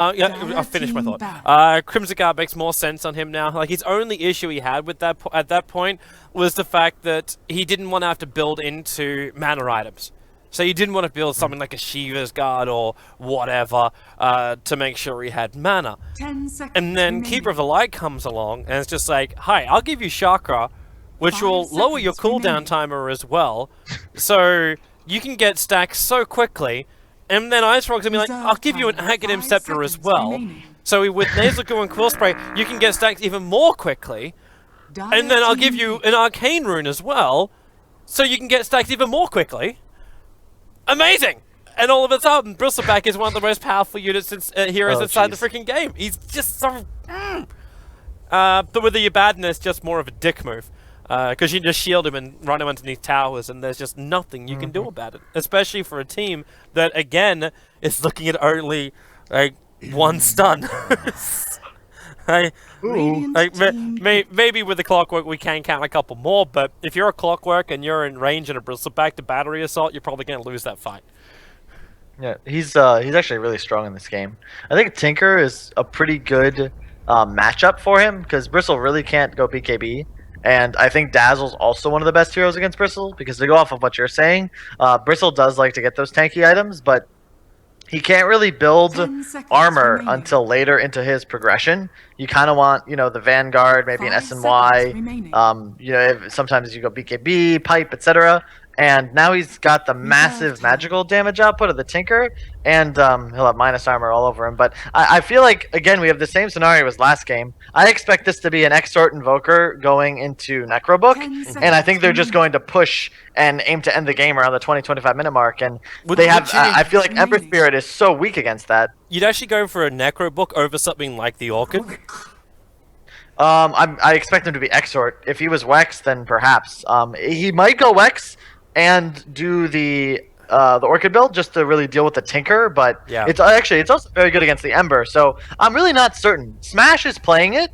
Yeah, I'll finish my thought. Crimson Guard makes more sense on him now. Like, his only issue he had with that at that point was the fact that he didn't want to have to build into mana items. So he didn't want to build something like a Shiva's Guard or whatever to make sure he had mana. 10 seconds And then remaining. Keeper of the Light comes along and it's just like, hi, I'll give you Chakra, which 5 will lower your seconds cooldown remaining. timer as well. So you can get stacks so quickly. And then Ice Frog's gonna be like, Reserve I'll give you an timer, Aghanim 5 Scepter as seconds well. remaining. So with Nasal Goo and Quill Spray, you can get stacks even more quickly. And then I'll give you an Arcane Rune as well. So you can get stacks even more quickly. Amazing! And all of a sudden, Bristleback is one of the most powerful units heroes inside the freaking game. He's just so... but with the badness, just more of a dick move. Because you can just shield him and run him underneath towers, and there's just nothing you can do about it. Especially for a team that, again, is looking at only, like, one stun. Maybe with the Clockwork we can count a couple more, but if you're a Clockwork and you're in range and a Bristleback to battery assault, you're probably going to lose that fight. Yeah, he's actually really strong in this game. I think Tinker is a pretty good matchup for him, because Bristle really can't go BKB. And I think Dazzle's also one of the best heroes against Bristle, because to go off of what you're saying, Bristle does like to get those tanky items, but he can't really build 10 seconds armor remaining. until later into his progression. You kind of want, the Vanguard, maybe an 5 SNY, seconds remaining. sometimes you go BKB, Pipe, etc. And now he's got the massive time. magical damage output of the Tinker, and he'll have minus armor all over him. But I feel like, again, we have the same scenario as last game. I expect this to be an Exort Invoker going into Necrobook, 10 and I think they're just seconds going to push and aim to end the game around the 20-25 minute mark. And Would they have. you- I feel like Ember remaining. Spirit is so weak against that. You'd actually go for a Necrobook over something like the Orchid? I expect him to be Exort. If he was Wex, then perhaps. He might go Wex and do the Orchid build just to really deal with the Tinker, but Yeah. it's also very good against the Ember. So I'm really not certain. Smash is playing it,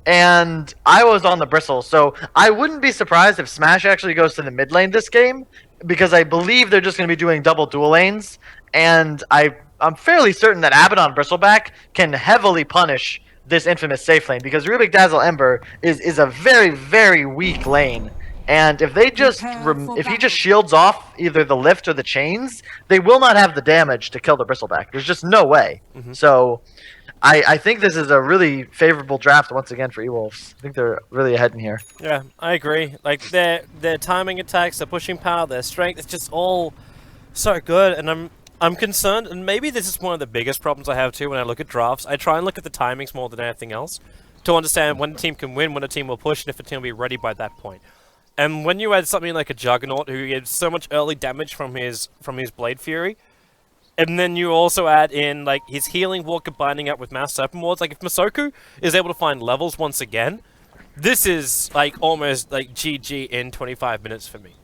and I was on the Bristle, so I wouldn't be surprised if Smash actually goes to the mid lane this game, because I believe they're just going to be doing double dual lanes, and I'm fairly certain that Abaddon Bristleback can heavily punish this infamous safe lane, because Rubik Dazzle Ember is a very, very weak lane. And if they just if he just shields off either the lift or the chains, they will not have the damage to kill the Bristleback. There's just no way. So I think this is a really favorable draft once again for E-Wolves. I think they're really ahead in here. Yeah, I agree. Like, their timing attacks, their pushing power, their strength, it's just all so good, and I'm concerned, and maybe this is one of the biggest problems I have too when I look at drafts. I try and look at the timings more than anything else to understand when a team can win, when a team will push, and if a team will be ready by that point. And when you add something like a Juggernaut who gives so much early damage from his Blade Fury, and then you also add in like his healing ward combining up with Mass Serpent Wards, like if Masoku is able to find levels once again, this is like almost like GG in 25 minutes for me.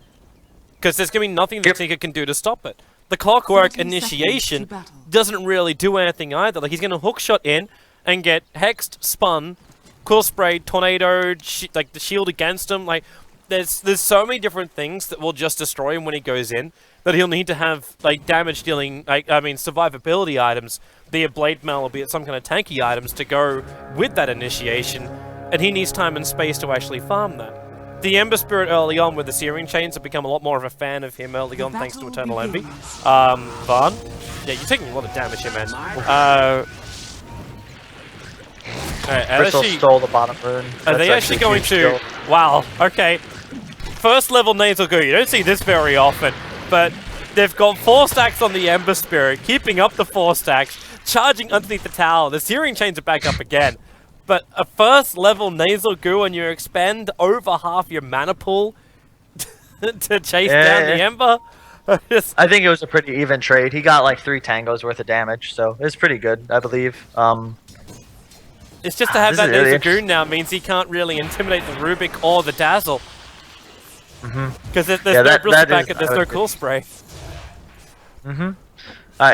Because there's going to be nothing that Tinker can do to stop it. The Clockwork 30 initiation seconds to battle. doesn't really do anything either. Like, he's going to hookshot in and get hexed, spun, Quill Spray, Tornadoed, like the shield against him. Like, there's so many different things that will just destroy him when he goes in that he'll need to have like damage dealing, survivability items, be it blade mail or be it some kind of tanky items to go with that initiation, and he needs time and space to actually farm that. The Ember Spirit early on with the Searing Chains have become a lot more of a fan of him early on thanks to Eternal Envy. Vaughn, yeah, you're taking a lot of damage here, man. Bristle stole the bottom rune. Are they actually going to... Wow, okay. First level Nasal Goo. You don't see this very often, but they've got 4 stacks on the Ember Spirit, keeping up the 4 stacks, charging underneath the tower. The Searing Chains are back up again. But a first level Nasal Goo and you expend over half your mana pool to chase down the Ember? I think it was a pretty even trade. He got like 3 tangos worth of damage, so it's pretty good, I believe. It's just to have that really Nasal Goo now means he can't really intimidate the Rubik or the Dazzle. Because there's no Bristleback and there's no Cool Spray.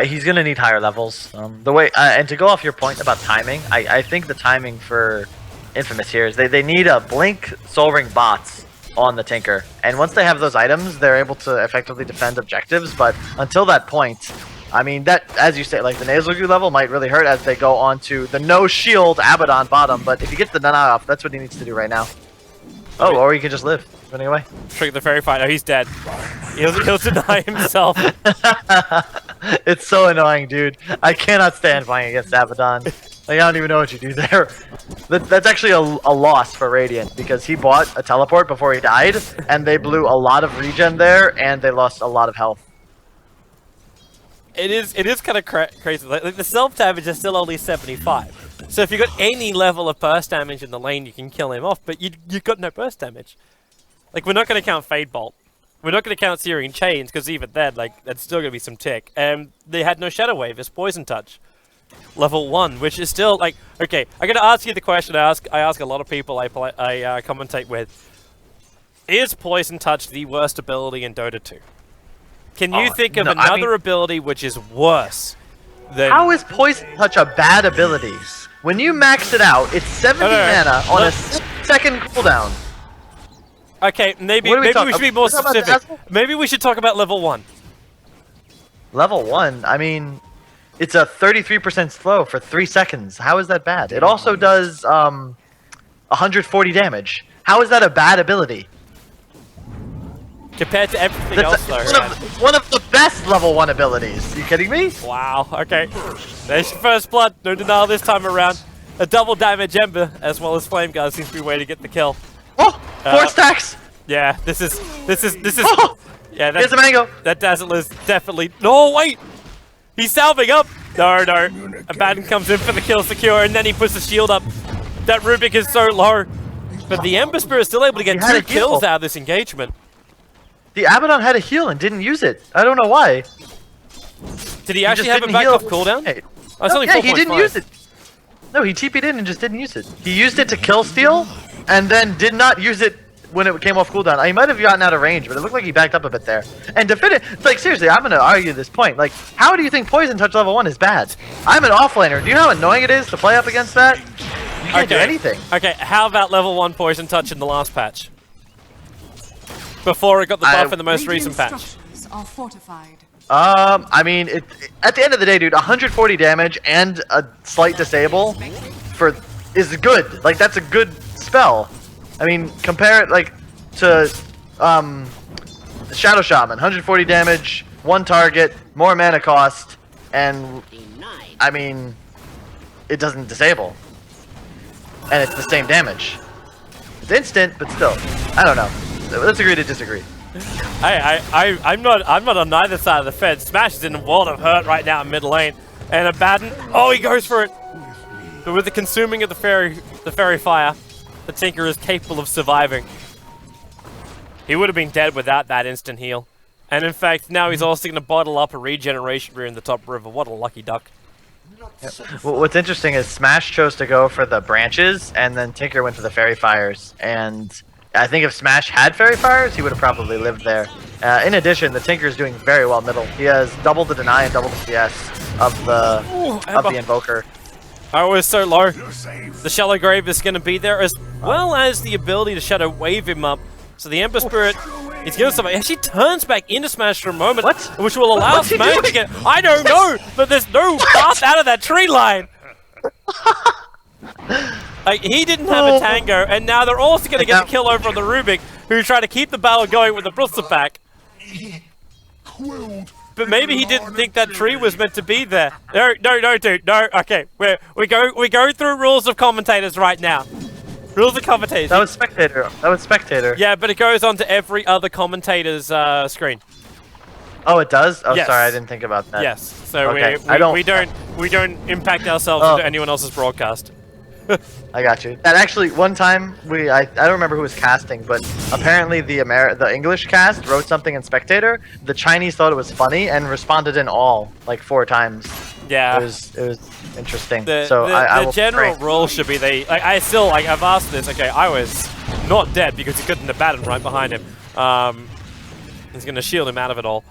He's gonna need higher levels. And to go off your point about timing, I think the timing for Infamous here is they need a Blink Soul Ring bots on the Tinker, and once they have those items, they're able to effectively defend objectives. But until that point, I mean, that, as you say, like the nasal goo level might really hurt as they go onto the no shield Abaddon bottom, but if you get the deny off, that's what he needs to do right now. Oh, or he can just live, running away. Trigger the fairy fight. Oh, he's dead. He'll deny himself. It's so annoying, dude. I cannot stand playing against Abaddon. Like, I don't even know what you do there. That's actually a loss for Radiant, because he bought a teleport before he died, and they blew a lot of regen there, and they lost a lot of health. It is kind of crazy. Like the self damage is still only 75. So if you got any level of burst damage in the lane, you can kill him off. But you got no burst damage. Like we're not going to count Fade Bolt. We're not going to count Searing Chains because even then, like that's still going to be some tick. They had no Shadow Wave. It's Poison Touch, level 1, which is still like okay. I'm going to ask you the question I ask a lot of people I commentate with. Is Poison Touch the worst ability in Dota 2? Can you think of another ability which is worse than... How is Poison Touch a bad ability? When you max it out, it's 70 mana on a second cooldown. Okay, maybe we should be more specific. Maybe we should talk about level 1. Level 1? I mean, it's a 33% slow for 3 seconds. How is that bad? It also does 140 damage. How is that a bad ability? Compared to everything else, though. One of the best level 1 abilities. You kidding me? Wow, okay. There's your first blood. No denial this time around. A double damage Ember, as well as Flame Guard, seems to be a way to get the kill. Oh! 4 stacks! Yeah, this is... Oh! Yeah, Here's a mango! That Dazzle is definitely... No, wait! He's salving up! No. Abaddon comes in for the kill secure, and then he puts the shield up. That Rubik is so low. But the Ember Spirit is still able to get 2 kills out of this engagement. The Abaddon had a heal and didn't use it. I don't know why. Did he actually have a back off cooldown? Oh, no, yeah, he didn't use it. No, he TP'd in and just didn't use it. He used it to kill steal, and then did not use it when it came off cooldown. He might have gotten out of range, but it looked like he backed up a bit there. And to fit it, like seriously, I'm gonna argue this point. Like, how do you think Poison Touch level 1 is bad? I'm an offlaner. Do you know how annoying it is to play up against that? You can't do anything. Okay, how about level 1 Poison Touch in the last patch? Before it got the buff in the most recent patch. Are fortified. I mean, at the end of the day, dude, 140 damage and a slight disable is good. Like, that's a good spell. I mean, compare it, like, to, Shadow Shaman. 140 damage, 1 target, more mana cost, and, I mean, it doesn't disable. And it's the same damage. It's instant, but still. I don't know. Let's agree to disagree. I'm not on neither side of the fence. Smash is in a world of hurt right now in mid lane, and Abaddon, oh, he goes for it. But with the consuming of the fairy fire, the Tinker is capable of surviving. He would have been dead without that instant heal, and in fact, now he's also going to bottle up a regeneration brew in the top river. What a lucky duck! Yep. Well, what's interesting is Smash chose to go for the branches, and then Tinker went for the fairy fires, and I think if Smash had Fairy Fires, he would have probably lived there. In addition, the Tinker is doing very well middle. He has double the deny and double the CS of the Invoker. I was so low. The Shallow Grave is going to be there, as well as the ability to Shadow Wave him up. So the Ember Spirit is going to survive. He actually turns back into Smash for a moment, which will allow Smash to get... I don't know, but there's no path out of that tree line. Like, he didn't have a tango, and now they're also going to get the kill over on the Rubik, who tried to keep the battle going with the Bristol pack. But maybe he didn't think that tree was meant to be there. No, dude, no. Okay, we go through rules of commentators right now. Rules of commentators. That was spectator. Yeah, but it goes onto every other commentator's screen. Oh, it does? Oh, yes. Sorry, I didn't think about that. Yes. So okay. we don't impact ourselves into anyone else's broadcast. I got you. And actually, one time I don't remember who was casting, but apparently the English cast wrote something in Spectator. The Chinese thought it was funny and responded in all like 4 times. Yeah, it was interesting. The general rule should be I've asked this. Okay, I was not dead because he couldn't Abaddon right behind him. He's gonna shield him out of it all.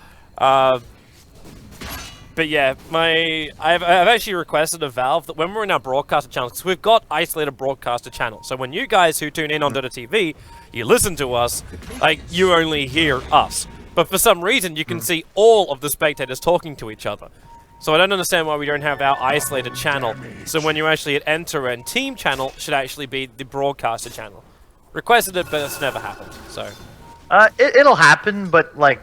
But yeah, I've actually requested of Valve that when we're in our broadcaster channels, because we've got isolated broadcaster channels, so when you guys who tune in on Dota TV, you listen to us, like, you only hear us. But for some reason, you can see all of the spectators talking to each other. So I don't understand why we don't have our isolated channel. So when you actually hit enter and team channel should actually be the broadcaster channel. Requested it, but it's never happened. So it'll happen, but like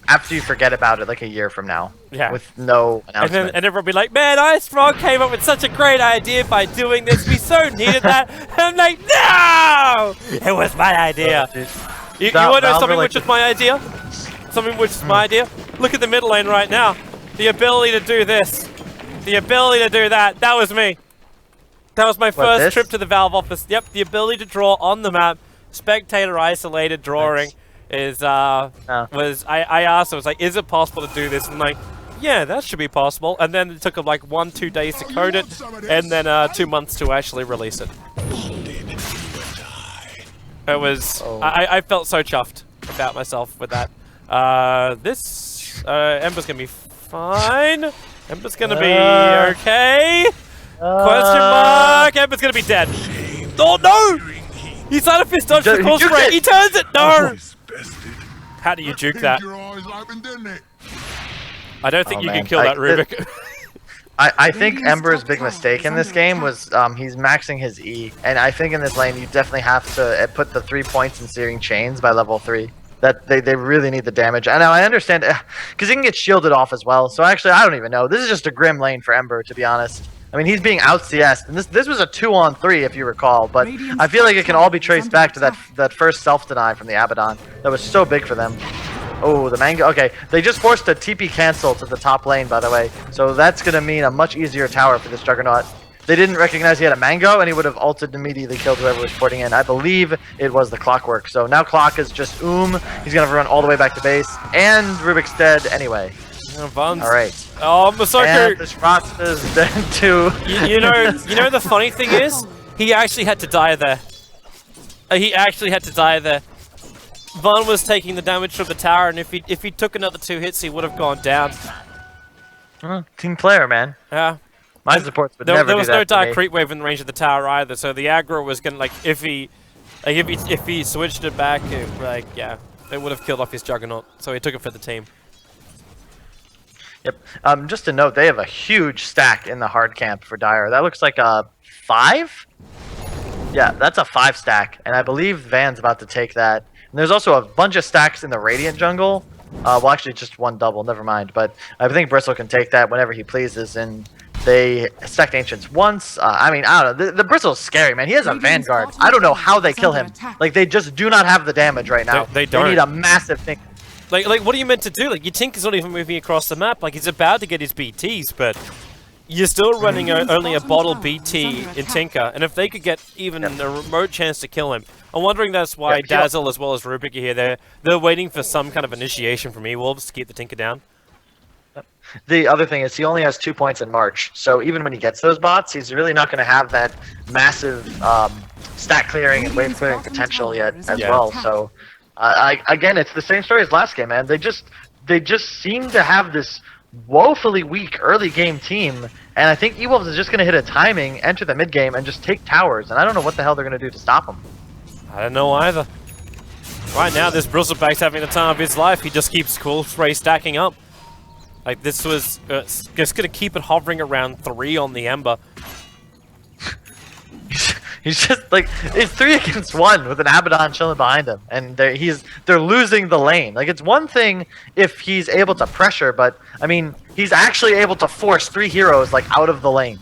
after you forget about it, like a year from now. Yeah. With no announcement. And everyone will be like, man, iStrong came up with such a great idea by doing this. We so needed that. And I'm like, no! It was my idea. You want to know something which is my idea? Something which is my idea? Look at the mid lane right now. The ability to do this. The ability to do that. That was me. That was my first trip to the Valve office. Yep, the ability to draw on the map. Spectator isolated drawing is, I asked, I was like, is it possible to do this? And like, yeah, that should be possible. And then it took them like 1-2 days to code it, and then 2 months to actually release it. It was, I felt so chuffed about myself with that. Ember's gonna be fine. Ember's gonna be okay. Question mark. Ember's gonna be dead. Oh no! He side of fist dodged the call spray. He turns it. No. How do you juke that? I don't think you can kill that Rubik. I think Ember's big mistake in this game was he's maxing his E, and I think in this lane you definitely have to put the 3 points in Searing Chains by level 3. That they really need the damage. I know, I understand, because he can get shielded off as well. So actually, I don't even know. This is just a grim lane for Ember, to be honest. I mean, he's being out CS'd, and this was a 2-on-3 if you recall. But I feel like it can all be traced back to that first self-deny from the Abaddon. That was so big for them. Oh, the Mango. Okay, they just forced a TP cancel to the top lane, by the way. So that's going to mean a much easier tower for this Juggernaut. They didn't recognize he had a Mango, and he would have ulted and immediately killed whoever was porting in. I believe it was the Clockwork. So now Clock is just He's going to have to run all the way back to base. And Rubik's dead anyway. All right. Oh, Masaku. And this Rasta is dead too. you know the funny thing is, he actually had to die there. He actually had to die there. Von was taking the damage from the tower, and if he took another 2 hits, he would have gone down. Team player, man. Yeah. My supports would never do that. There was no dark creep wave in the range of the tower either, so the aggro was gonna if he switched it back, it would have killed off his Juggernaut. So he took it for the team. Yep. Just to note, they have a huge stack in the hard camp for Dire. That looks like a 5. Yeah, that's a 5 stack, and I believe Van's about to take that. And there's also a bunch of stacks in the Radiant jungle. Well, actually, just 1 double. Never mind. But I think Bristle can take that whenever he pleases, and they stacked Ancients once. I mean, I don't know. The Bristle's scary, man. He has a Vanguard. I don't know how they kill him. Like, they just do not have the damage right now. They don't. They need a massive thing. Like, what are you meant to do? Like, your Tinker's not even moving across the map. Like, he's about to get his BTs, but you're still running only a bottle BT in Tinker. And if they could get even a remote chance to kill him, I'm wondering that's why Dazzle as well as Rubik are here. They're waiting for some kind of initiation from E-Wolves to keep the Tinker down. The other thing is he only has 2 points in March, so even when he gets those bots, he's really not going to have that massive stack clearing and wave clearing potential yet as well. So again, it's the same story as last game, man. They just seem to have this woefully weak early game team, and I think E-Wolves is just going to hit a timing, enter the mid game, and just take towers. And I don't know what the hell they're going to do to stop them. I don't know either. Right now, this Bristleback's having the time of his life. He just keeps cool spray stacking up. Like, this was just going to keep it hovering around 3 on the Ember. He's just like, it's 3 against 1 with an Abaddon chilling behind him, and they're losing the lane. Like, it's one thing if he's able to pressure, but I mean, he's actually able to force 3 heroes like out of the lane.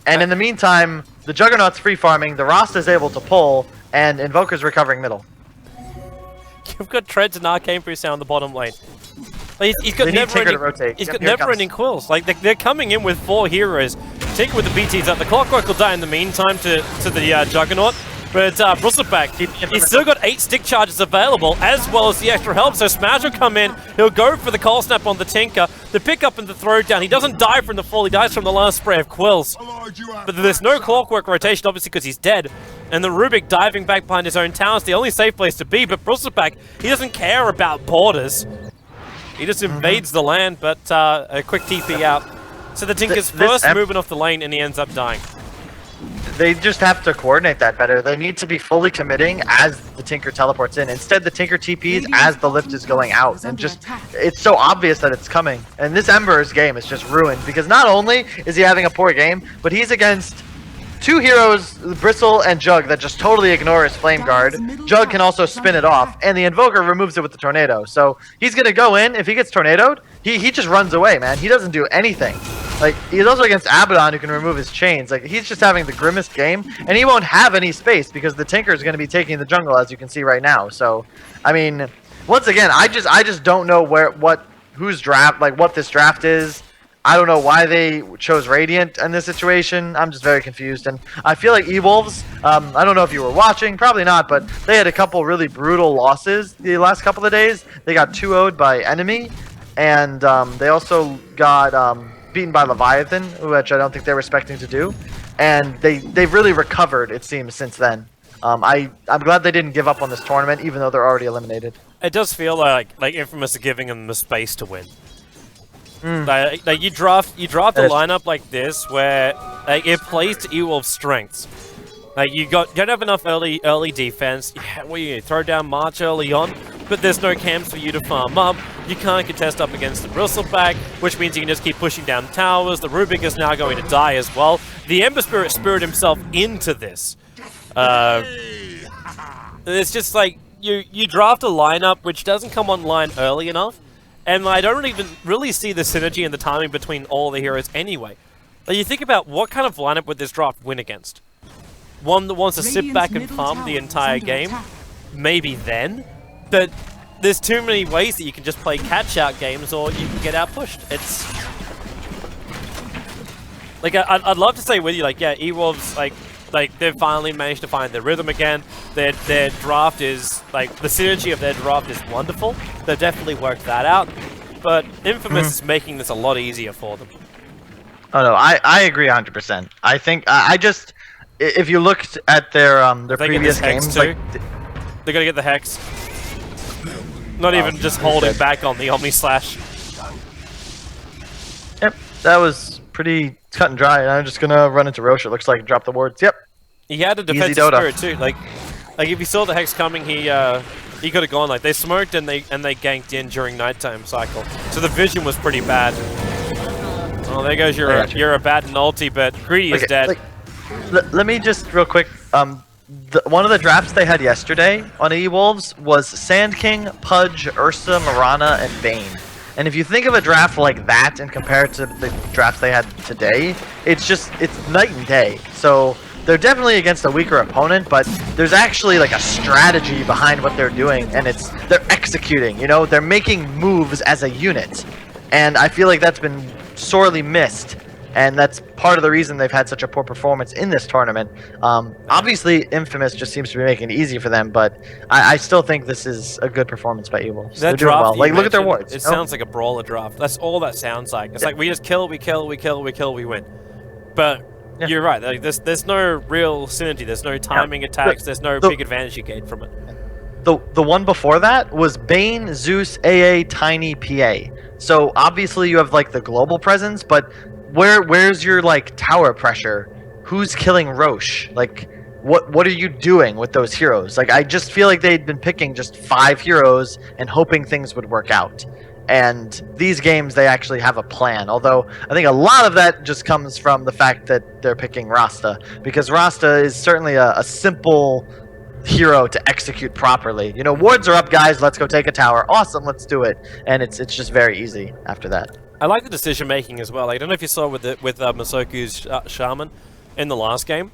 And in the meantime, the Juggernaut's free farming, the Rasta's able to pull, and Invoker's recovering middle. You've got Treads and Arcane Priest on the bottom lane. Like, he's got never-ending quills. Like, they're coming in with 4 heroes. Tinker with the BTs up. The Clockwork will die in the meantime to the Juggernaut. But Bristleback, he's still got 8 stick charges available, as well as the extra help. So Smash will come in. He'll go for the Cold Snap on the Tinker. The pick up and the throw down. He doesn't die from the fall. He dies from the last spray of quills. But there's no Clockwork rotation, obviously, because he's dead. And the Rubik diving back behind his own tower is the only safe place to be. But Bristleback, he doesn't care about borders. He just invades the land, but a quick TP out. So the Tinker's first movement off the lane, and he ends up dying. they just have to coordinate that better. They need to be fully committing as the Tinker teleports in. Instead, the Tinker TPs as the lift is going out, and just it's so obvious that it's coming. And this Ember's game is just ruined because not only is he having a poor game, but he's against two heroes, Bristle and Jug, that just totally ignore his Flame Guard. Jug can also spin it off, and the Invoker removes it with the Tornado. So he's gonna go in. If he gets tornadoed, he just runs away, man. He doesn't do anything. Like, he's also against Abaddon, who can remove his chains. Like, he's just having the grimmest game, and he won't have any space because the Tinker is going to be taking the jungle, as you can see right now. So, I mean, once again, I just don't know what this draft is. I don't know why they chose Radiant in this situation. I'm just very confused, and I feel like E-Wolves, I don't know if you were watching, probably not, but they had a couple really brutal losses the last couple of days. They got 2-0'd by Enemy, and they also got beaten by Leviathan, which I don't think they were expecting to do, and they've really recovered, it seems, since then. I'm glad they didn't give up on this tournament, even though they're already eliminated. It does feel like Infamous are giving them the space to win. Like you draft a lineup like this where it plays to E-Wolves' strengths. Like you don't have enough early defense. Yeah, well, you throw down March early on, but there's no camps for you to farm up. You can't contest up against the Bristleback, which means you can just keep pushing down towers. The Rubik is now going to die as well. The Ember Spirit spirit himself into this. It's just like you draft a lineup which doesn't come online early enough. And I don't even really see the synergy and the timing between all the heroes anyway. Like, you think about what kind of lineup would this draft win against? One that wants to sit back and farm the entire game? Maybe then. But there's too many ways that you can just play catch-out games or you can get out-pushed. It's... Like, I'd love to say with you, like, yeah, E-Wolves, like they've finally managed to find their rhythm again. Their draft is, like, the synergy of their draft is wonderful. They've definitely worked that out. But Infamous is making this a lot easier for them. Oh no, I agree 100%. I think if you looked at their previous games, like they're gonna get the Hex. Not even just holding back on the Omni Slash. Yep, that was pretty cut and dry. I'm just gonna run into Roche. It looks like drop the wards. Yep. He had a defensive spirit too. Like if he saw the Hex coming, he could have gone. Like they smoked and they ganked in during nighttime cycle. So the vision was pretty bad. Oh, there goes your Abaddon ulti, but Greedy is dead. Let me just real quick. One of the drafts they had yesterday on E-Wolves was Sand King, Pudge, Ursa, Mirana, and Bane. And if you think of a draft like that and compare it to the drafts they had today, it's night and day. So they're definitely against a weaker opponent, but there's actually like a strategy behind what they're doing, and they're executing. You know, they're making moves as a unit, and I feel like that's been sorely missed. And that's part of the reason they've had such a poor performance in this tournament. Obviously, Infamous just seems to be making it easy for them, but I still think this is a good performance by E-Wolves. They're doing well. Like, look at their wards. It sounds like a brawler draft. That's all that sounds like. It's like we just kill, we kill, we kill, we kill, we win. But you're right. Like, there's no real synergy. There's no timing attacks. There's no big advantage you gain from it. The one before that was Bane, Zeus, AA, Tiny, PA. So obviously you have like the global presence, but where's your like tower pressure? Who's killing Roche? Like what are you doing with those heroes? Like I just feel like they'd been picking just 5 heroes and hoping things would work out. And these games they actually have a plan. Although I think a lot of that just comes from the fact that they're picking Rasta, because Rasta is certainly a simple hero to execute properly. You know, wards are up, guys, let's go take a tower. Awesome, let's do it. And it's just very easy after that. I like the decision making as well. Like, I don't know if you saw with Masoku's Shaman in the last game,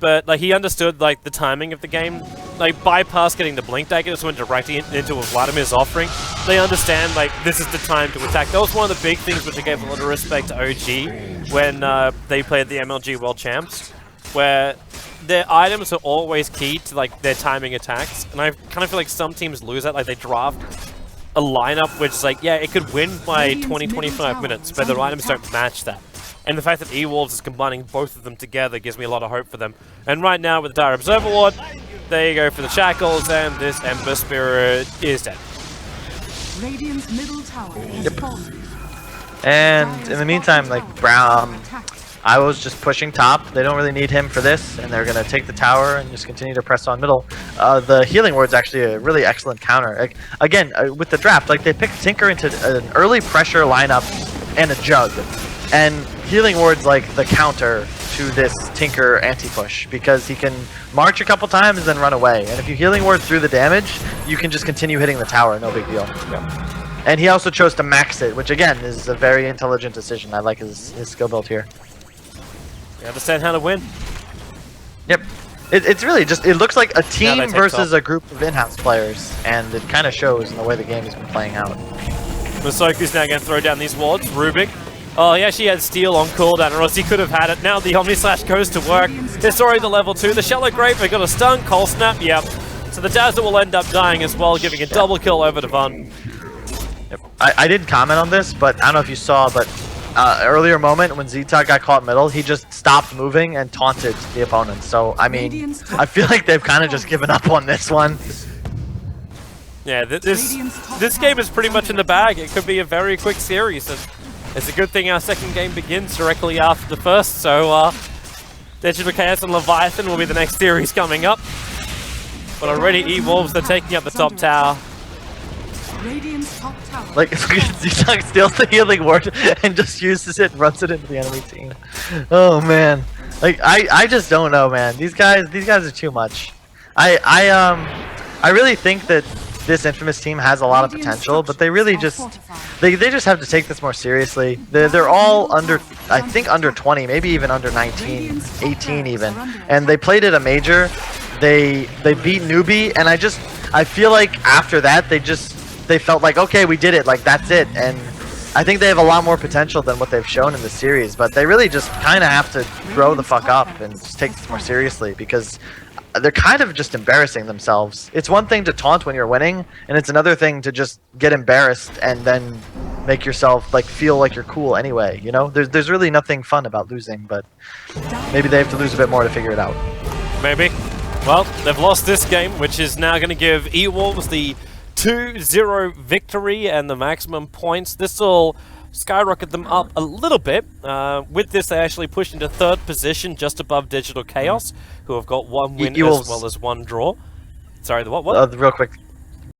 but like he understood like the timing of the game. Like bypass getting the blink dagger, just went directly into Vladimir's offering. They understand like this is the time to attack. That was one of the big things which I gave a lot of respect to OG when they played the MLG World Champs, where their items are always key to like their timing attacks. And I kind of feel like some teams lose that. Like they draft a lineup which is like, yeah, it could win by 20-25 minutes, but their items don't match that. And the fact that E-Wolves is combining both of them together gives me a lot of hope for them. And right now with the Dire Observer Ward, they go for the Shackles, and this Ember Spirit is dead. Radiant's middle tower is falling. And in the meantime, like I was just pushing top. They don't really need him for this, and they're going to take the tower and just continue to press on middle. The healing ward's actually a really excellent counter. Like, again, with the draft, like they picked Tinker into an early pressure lineup and a jug, and healing ward's like the counter to this Tinker anti-push because he can march a couple times and then run away. And if you healing ward through the damage, you can just continue hitting the tower, no big deal. Yeah. And he also chose to max it, which again is a very intelligent decision. I like his skill build here. You understand how to win. Yep. It's really just, it looks like a team versus top. a group of in-house players, and it kind of shows in the way the game has been playing out. Masoku's now going to throw down these wards. Rubik. Oh, he actually had Steel on cooldown, or else he could have had it. Now the Omni Slash goes to work. It's already the level 2. The Shallow Grave, they got a stun, Cold Snap, yep. So the Dazzle will end up dying as well, giving a double kill over to Van. Yep. I did comment on this, but I don't know if you saw, but earlier moment when Zeta got caught middle, he just stopped moving and taunted the opponent. So, I mean, I feel like they've kind of just given up on this one. Yeah, this game is pretty much in the bag. It could be a very quick series. And it's a good thing our second game begins directly after the first, so Digital Chaos and Leviathan will be the next series coming up. But already E-Wolves are taking up the top tower. Like, Zeta steals the healing ward and just uses it and runs it into the enemy team. Oh man. Like, I just don't know, man. These guys are too much. I really think that this Infamous team has a lot of potential, but they really just they just have to take this more seriously. They're all under, I think, under 20, maybe even under 19, 18 even, and they played at a major. They beat Newbie, and I feel like after that they felt like, okay, we did it, like that's it. And I think they have a lot more potential than what they've shown in the series, but they really just kind of have to grow the fuck up and just take this more seriously, because they're kind of just embarrassing themselves. It's one thing to taunt when you're winning, and it's another thing to just get embarrassed and then make yourself like feel like you're cool anyway, you know? There's really nothing fun about losing, but maybe they have to lose a bit more to figure it out. Maybe. Well, they've lost this game, which is now going to give E-Wolves the 2-0 victory and the maximum points. This will skyrocket them up a little bit. With this, they actually push into 3rd position, just above Digital Chaos, who have got 1 win as well as 1 draw. Sorry, the what? Real quick,